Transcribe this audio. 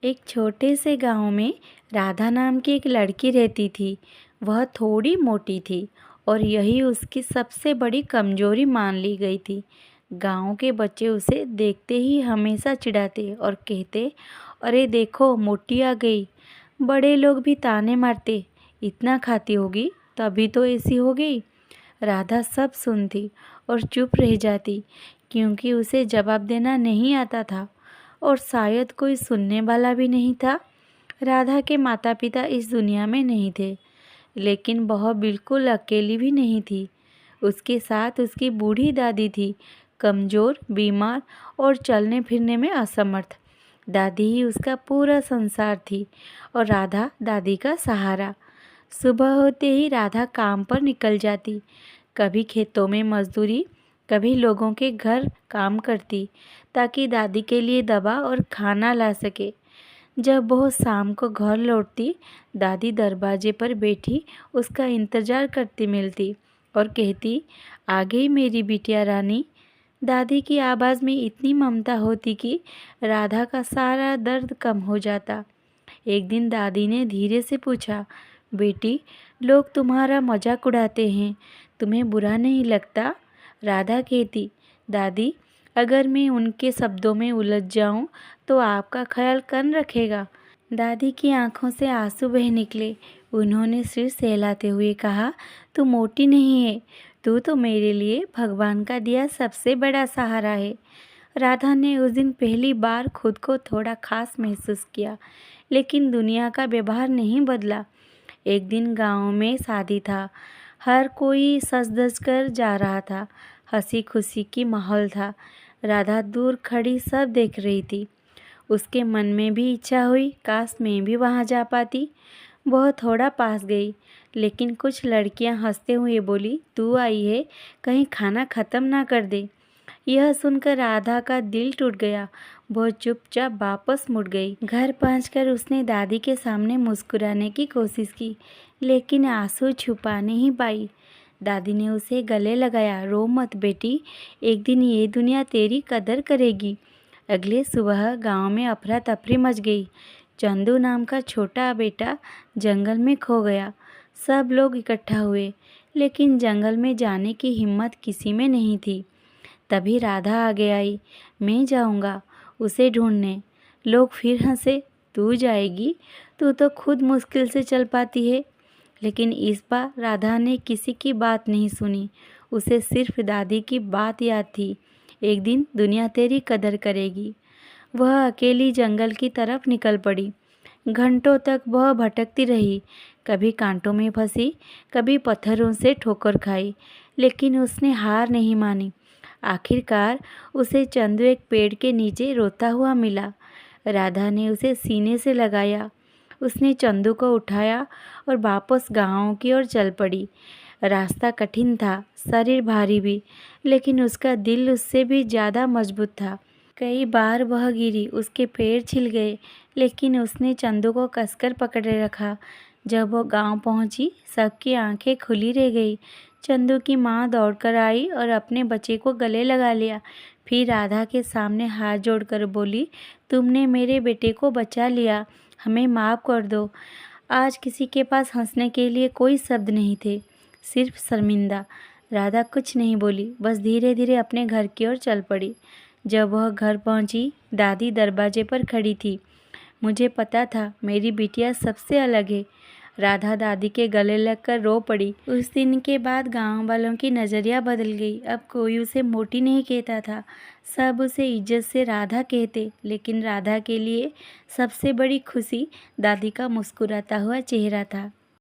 एक छोटे से गांव में राधा नाम की एक लड़की रहती थी। वह थोड़ी मोटी थी और यही उसकी सबसे बड़ी कमजोरी मान ली गई थी। गांव के बच्चे उसे देखते ही हमेशा चिढ़ाते और कहते, अरे देखो मोटी आ गई। बड़े लोग भी ताने मारते, इतना खाती होगी तभी तो ऐसी हो गई। राधा सब सुनती और चुप रह जाती, क्योंकि उसे जवाब देना नहीं आता था और शायद कोई सुनने वाला भी नहीं था। राधा के माता पिता इस दुनिया में नहीं थे, लेकिन वह बिल्कुल अकेली भी नहीं थी। उसके साथ उसकी बूढ़ी दादी थी, कमज़ोर, बीमार और चलने फिरने में असमर्थ। दादी ही उसका पूरा संसार थी और राधा दादी का सहारा। सुबह होते ही राधा काम पर निकल जाती, कभी खेतों में मजदूरी, कभी लोगों के घर काम करती, ताकि दादी के लिए दवा और खाना ला सके। जब वह शाम को घर लौटती, दादी दरवाजे पर बैठी उसका इंतज़ार करती मिलती और कहती, आ गई मेरी बिटिया रानी। दादी की आवाज़ में इतनी ममता होती कि राधा का सारा दर्द कम हो जाता। एक दिन दादी ने धीरे से पूछा, बेटी, लोग तुम्हारा मजाक उड़ाते हैं, तुम्हें बुरा नहीं लगता? राधा कहती, दादी, अगर मैं उनके शब्दों में उलझ जाऊं तो आपका ख्याल कौन रखेगा? दादी की आंखों से आंसू बह निकले। उन्होंने सिर सहलाते हुए कहा, तू मोटी नहीं है, तू तो मेरे लिए भगवान का दिया सबसे बड़ा सहारा है। राधा ने उस दिन पहली बार खुद को थोड़ा खास महसूस किया, लेकिन दुनिया का व्यवहार नहीं बदला। एक दिन गांव में शादी था। हर कोई सज धज कर जा रहा था। हंसी खुशी की माहौल था। राधा दूर खड़ी सब देख रही थी। उसके मन में भी इच्छा हुई, काश मैं भी वहां जा पाती। वह थोड़ा पास गई, लेकिन कुछ लड़कियां हंसते हुए बोली, तू आई है, कहीं खाना खत्म ना कर दे। यह सुनकर राधा का दिल टूट गया। वह चुपचाप वापस मुड़ गई। घर पहुंचकर उसने दादी के सामने मुस्कुराने की कोशिश की, लेकिन आंसू छुपा नहीं पाई। दादी ने उसे गले लगाया, रो मत बेटी, एक दिन ये दुनिया तेरी कदर करेगी। अगले सुबह गांव में अफरा तफरी मच गई। चंदू नाम का छोटा बेटा जंगल में खो गया। सब लोग इकट्ठा हुए, लेकिन जंगल में जाने की हिम्मत किसी में नहीं थी। तभी राधा आगे आई, मैं जाऊंगा उसे ढूंढने। लोग फिर हंसे, तू जाएगी, तू तो खुद मुश्किल से चल पाती है। लेकिन इस बार राधा ने किसी की बात नहीं सुनी। उसे सिर्फ दादी की बात याद थी, एक दिन दुनिया तेरी कदर करेगी। वह अकेली जंगल की तरफ निकल पड़ी। घंटों तक वह भटकती रही, कभी कांटों में फंसी, कभी पत्थरों से ठोकर खाई, लेकिन उसने हार नहीं मानी। आखिरकार उसे चंदू एक पेड़ के नीचे रोता हुआ मिला। राधा ने उसे सीने से लगाया। उसने चंदू को उठाया और वापस गांव की ओर चल पड़ी। रास्ता कठिन था, शरीर भारी भी, लेकिन उसका दिल उससे भी ज़्यादा मजबूत था। कई बार वह गिरी, उसके पैर छिल गए, लेकिन उसने चंदू को कसकर पकड़े रखा। जब वह गांव पहुंची, सबकी आंखें खुली रह गई। चंदू की माँ दौड़कर आई और अपने बच्चे को गले लगा लिया। फिर राधा के सामने हाथ जोड़कर बोली, तुमने मेरे बेटे को बचा लिया, हमें माफ़ कर दो। आज किसी के पास हंसने के लिए कोई शब्द नहीं थे, सिर्फ शर्मिंदा। राधा कुछ नहीं बोली, बस धीरे धीरे अपने घर की ओर चल पड़ी। जब वह घर पहुंची, दादी दरवाजे पर खड़ी थी। मुझे पता था मेरी बिटिया सबसे अलग है। राधा दादी के गले लगकर रो पड़ी। उस दिन के बाद गांव वालों की नज़रिया बदल गई। अब कोई उसे मोटी नहीं कहता था, सब उसे इज्जत से राधा कहते। लेकिन राधा के लिए सबसे बड़ी खुशी दादी का मुस्कुराता हुआ चेहरा था।